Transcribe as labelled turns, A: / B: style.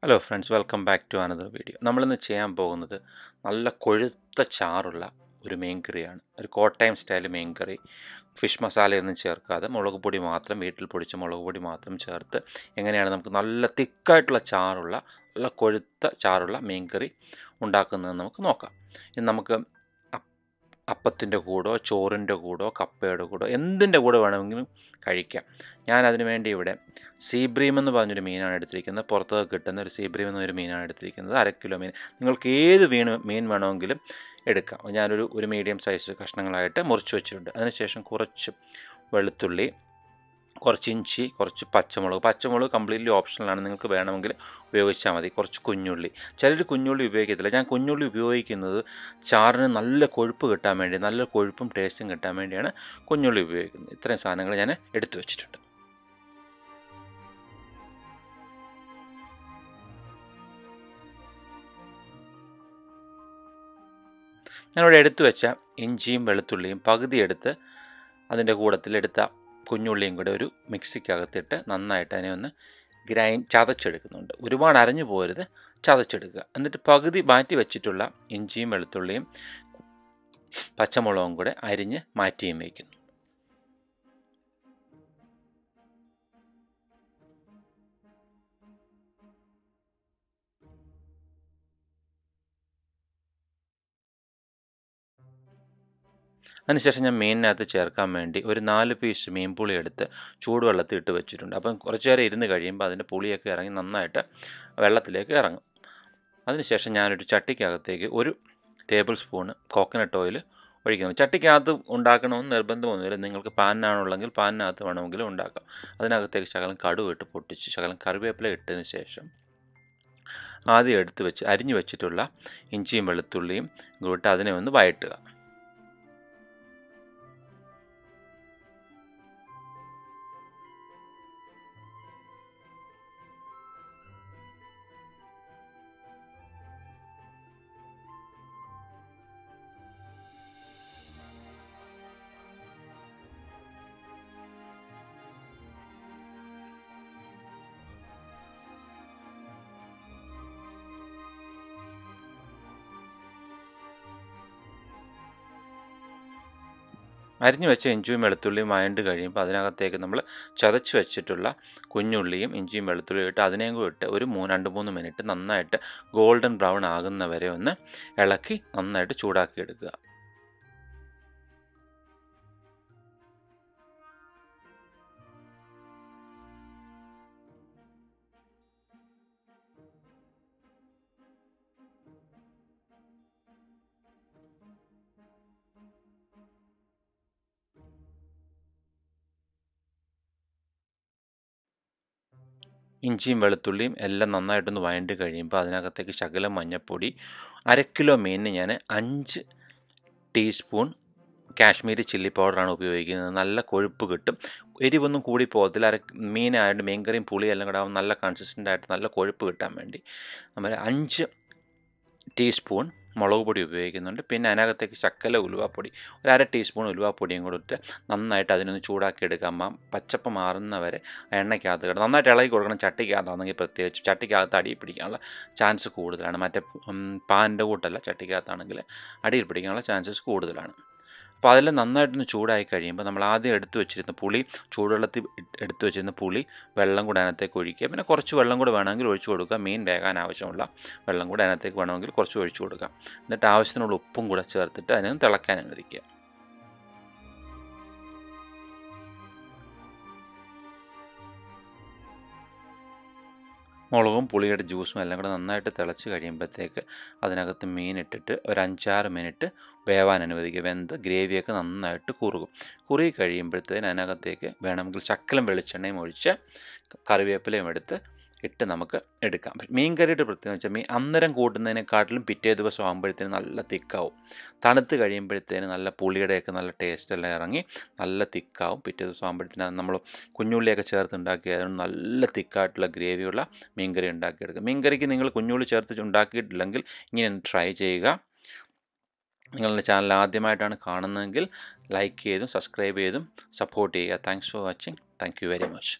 A: Hello friends, welcome back to another video. നമ്മളിന്ന് ചെയ്യാൻ പോകുന്നത് നല്ല കൊഴുത്ത ചാറുള്ള ഒരു മീൻ കറിയാണ്. ഒരു കോട്ടയം സ്റ്റൈൽ മീൻ കറി. ഫിഷ് മസാലയൊന്നും ചേർക്കാതെ മുളക് പൊടി മാത്രം, വീട്ടിൽ പൊടിച്ച മുളക് പൊടി മാത്രം ചേർത്ത് എങ്ങനെയാണ് നമുക്ക് നല്ല തിക്കായിട്ടുള്ള ചാറുള്ള നല്ല കൊഴുത്ത ചാറുള്ള മീൻ കറി ഉണ്ടാക്കുന്നതെന്ന് നമുക്ക് നോക്കാം. ഇനി നമുക്ക് അപ്പത്തിൻ്റെ കൂടോ ചോറിൻ്റെ കൂടോ കപ്പയുടെ കൂടോ എന്തിൻ്റെ കൂടെ വേണമെങ്കിലും കഴിക്കാം. ഞാനതിന് വേണ്ടി ഇവിടെ സീബ്രീം എന്ന് പറഞ്ഞൊരു മീനാണ് എടുത്തിരിക്കുന്നത്. പുറത്ത് കിട്ടുന്ന ഒരു സീബ്രീം എന്നൊരു മീനാണ് എടുത്തിരിക്കുന്നത്. 1/2 കിലോ മീൻ. നിങ്ങൾക്ക് ഏത് മീൻ വേണമെങ്കിലും എടുക്കാം. ഞാനൊരു മീഡിയം സൈസ് കഷ്ണങ്ങളായിട്ട് മുറിച്ച് വെച്ചിട്ടുണ്ട്. അതിനുശേഷം കുറച്ച് വെളുത്തുള്ളി, കുറച്ച് ഇഞ്ചി, കുറച്ച് പച്ചമുളക് കംപ്ലീറ്റ്ലി ഓപ്ഷണലാണ്. നിങ്ങൾക്ക് വേണമെങ്കിൽ ഉപയോഗിച്ചാൽ മതി. കുറച്ച് കുഞ്ഞുള്ളി. ചിലർ കുഞ്ഞുള്ളി ഉപയോഗിക്കത്തില്ല. ഞാൻ കുഞ്ഞുള്ളി ഉപയോഗിക്കുന്നത് ചാറിന് നല്ല കൊഴുപ്പ് കിട്ടാൻ വേണ്ടി, നല്ല കൊഴുപ്പും ടേസ്റ്റും കിട്ടാൻ വേണ്ടിയാണ് കുഞ്ഞുള്ളി ഉപയോഗിക്കുന്നത്. ഇത്രയും സാധനങ്ങൾ ഞാൻ എടുത്തു വെച്ചിട്ടുണ്ട്. ഞാനിവിടെ എടുത്തു വെച്ച ഇഞ്ചിയും വെളുത്തുള്ളിയും പകുതി എടുത്ത് അതിൻ്റെ കൂടത്തിലെടുത്ത കുഞ്ഞുള്ളിയും കൂടെ ഒരു മിക്സിക്കകത്തിട്ട് നന്നായിട്ട് അതിനെ ഒന്ന് ചതച്ചെടുക്കുന്നുണ്ട്. ഒരുപാട് അരഞ്ഞു പോരുത്, ചതച്ചെടുക്കുക. എന്നിട്ട് പകുതി മാറ്റി വെച്ചിട്ടുള്ള ഇഞ്ചിയും വെളുത്തുള്ളിയും പച്ചമുളകും കൂടെ അരിഞ്ഞ് മാറ്റിയും വയ്ക്കുന്നു. അതിനുശേഷം ഞാൻ മീനിനകത്ത് ചേർക്കാൻ വേണ്ടി ഒരു 4 പീസ് മീൻ പുളി എടുത്ത് ചൂടുവെള്ളത്തിൽ ഇട്ട് വെച്ചിട്ടുണ്ട്. അപ്പം കുറച്ച് നേരം ഇരുന്ന് കഴിയുമ്പോൾ അതിൻ്റെ പുളിയൊക്കെ ഇറങ്ങി നന്നായിട്ട് വെള്ളത്തിലേക്ക് ഇറങ്ങും. അതിനുശേഷം ഞാനൊരു ചട്ടിക്കകത്തേക്ക് 1 ടേബിൾ സ്പൂണ് കോക്കനട്ട് ഓയിൽ ഒഴിക്കുന്നു. ചട്ടിക്കകത്ത് ഉണ്ടാക്കണമെന്ന് നിർബന്ധമൊന്നുമില്ല. നിങ്ങൾക്ക് പാനിനാണുള്ളെങ്കിൽ പാനിനകത്ത് വേണമെങ്കിലും ഉണ്ടാക്കാം. അതിനകത്തേക്ക് ശകലം കടുക് ഇട്ട് പൊട്ടിച്ച് ശകലം കറിവേപ്പില ഇട്ടതിന് ശേഷം ആദ്യം അരിഞ്ഞു വെച്ചിട്ടുള്ള ഇഞ്ചിയും വെളുത്തുള്ളിയും കൂട്ട് അതിനെ ഒന്ന് വഴറ്റുക. അരിഞ്ഞു വെച്ച ഇഞ്ചിയും വെളുത്തുള്ളിയും വഴണ്ട് കഴിയുമ്പോൾ അതിനകത്തേക്ക് നമ്മൾ ചതച്ച് വെച്ചിട്ടുള്ള കുഞ്ഞുള്ളിയും ഇഞ്ചിയും വെളുത്തുള്ളിയും ഇട്ട് അതിനെയും കൂടി ഇട്ട് ഒരു 2-3 മിനിറ്റ് നന്നായിട്ട് ഗോൾഡൻ ബ്രൗൺ ആകുന്നവരെ ഒന്ന് ഇളക്കി നന്നായിട്ട് ചൂടാക്കി എടുക്കുക. ഇഞ്ചിയും വെളുത്തുള്ളിയും എല്ലാം നന്നായിട്ടൊന്ന് വഴണ്ട് കഴിയുമ്പോൾ അതിനകത്തേക്ക് ശകലം മഞ്ഞൾപ്പൊടി, 1/2 കിലോ മീനിന് ഞാൻ 5 ടീസ്പൂൺ കാശ്മീരി ചില്ലി പൗഡറാണ് ഉപയോഗിക്കുന്നത്. നല്ല കൊഴുപ്പ് കിട്ടും. എരിവൊന്നും കൂടി പോകത്തില്ല. മീനായിട്ട് മീൻ കറിയും പുളിയെല്ലാം കൂടെ ആകുമ്പോൾ നല്ല കൺസിസ്റ്റൻ്റായിട്ട് നല്ല കൊഴുപ്പ് കിട്ടാൻ വേണ്ടി നമ്മൾ 5 ടീസ്പൂൺ മുളക് പൊടി ഉപയോഗിക്കുന്നുണ്ട്. പിന്നെ അതിനകത്തേക്ക് ശകല ഉലുവാപ്പൊടി, 1/2 ടീസ്പൂൺ ഉലുവാപ്പൊടിയും കൂടെ ഇട്ട് നന്നായിട്ട് അതിനൊന്ന് ചൂടാക്കി എടുക്കാം. പച്ചപ്പ് മാറുന്നവരെ എണ്ണയ്ക്കകത്ത് കിടന്ന് നന്നായിട്ട് ഇളകി കൊടുക്കണം. ചട്ടിക്കകത്താണെങ്കിൽ പ്രത്യേകിച്ച് ചട്ടിക്കകത്ത് അടിയിൽ പിടിക്കാനുള്ള ചാൻസ് കൂടുതലാണ്. മറ്റേ പാനിൻ്റെ കൂട്ടല്ല, ചട്ടിക്കകത്താണെങ്കിൽ അടിയിൽ പിടിക്കാനുള്ള ചാൻസസ് കൂടുതലാണ്. അപ്പോൾ അതെല്ലാം നന്നായിട്ടൊന്ന് ചൂടായി കഴിയുമ്പോൾ നമ്മൾ ആദ്യം ചൂടുവെള്ളത്തിൽ എടുത്തു വെച്ചിരുന്ന പുളി വെള്ളം കൂടെ അതിനകത്തേക്ക് ഒഴിക്കുക. പിന്നെ കുറച്ച് വെള്ളം കൂടെ വേണമെങ്കിൽ ഒഴിച്ചു കൊടുക്കുക. മീൻ വേകാൻ ആവശ്യമുള്ള വെള്ളം കൂടെ അതിനകത്തേക്ക് വേണമെങ്കിൽ കുറച്ച് ഒഴിച്ചു കൊടുക്കുക. എന്നിട്ട് ആവശ്യത്തിനുള്ള ഉപ്പും കൂടെ ചേർത്തിട്ട് അതിനെ തിളക്കാൻ അനുവദിക്കുക. മുളകും പുളിയുടെ ജ്യൂസും എല്ലാം കൂടെ നന്നായിട്ട് തിളച്ച് കഴിയുമ്പോഴത്തേക്ക് അതിനകത്ത് മീനിട്ടിട്ട് ഒരു 5-6 മിനിറ്റ് വേവാൻ അനുവദിക്കുക. വെന്ത് ഗ്രേവിയൊക്കെ നന്നായിട്ട് കുറുകി കഴിയുമ്പോഴത്തേന് അതിനകത്തേക്ക് വേണമെങ്കിൽ ശകലം വെളിച്ചെണ്ണയും ഒഴിച്ച് കറിവേപ്പിലയും ഇട്ട് നമുക്ക് എടുക്കാം. മീൻ കറിയുടെ പ്രത്യേകത വെച്ചാൽ മീൻ അന്നേരം കൂട്ടുന്നതിനെക്കാട്ടിലും പിറ്റേ ദിവസം ആകുമ്പോഴത്തേന് നല്ല തിക്കാവും. തണുത്ത് കഴിയുമ്പോഴത്തേന് നല്ല പുളിയുടെയൊക്കെ നല്ല ടേസ്റ്റ് എല്ലാം ഇറങ്ങി നല്ല തിക്കാവും. പിറ്റേ ദിവസം ആകുമ്പോഴത്തേന് നമ്മൾ കുഞ്ഞുള്ളിയൊക്കെ ചേർത്ത് ഉണ്ടാക്കിയതുകൊണ്ട് നല്ല തിക്കായിട്ടുള്ള ഗ്രേവിയുള്ള മീൻ കറി ഉണ്ടാക്കിയെടുക്കുക. മീൻ കറിക്ക് നിങ്ങൾ കുഞ്ഞുള്ളി ചേർത്ത് ഉണ്ടാക്കിയിട്ടില്ലെങ്കിൽ ഇങ്ങനെ ഒന്ന് ട്രൈ ചെയ്യുക. നിങ്ങളുടെ ചാനൽ ആദ്യമായിട്ടാണ് കാണുന്നതെങ്കിൽ ലൈക്ക് ചെയ്തും സബ്സ്ക്രൈബ് ചെയ്തും സപ്പോർട്ട് ചെയ്യുക. Thanks for watching. Thank you very much.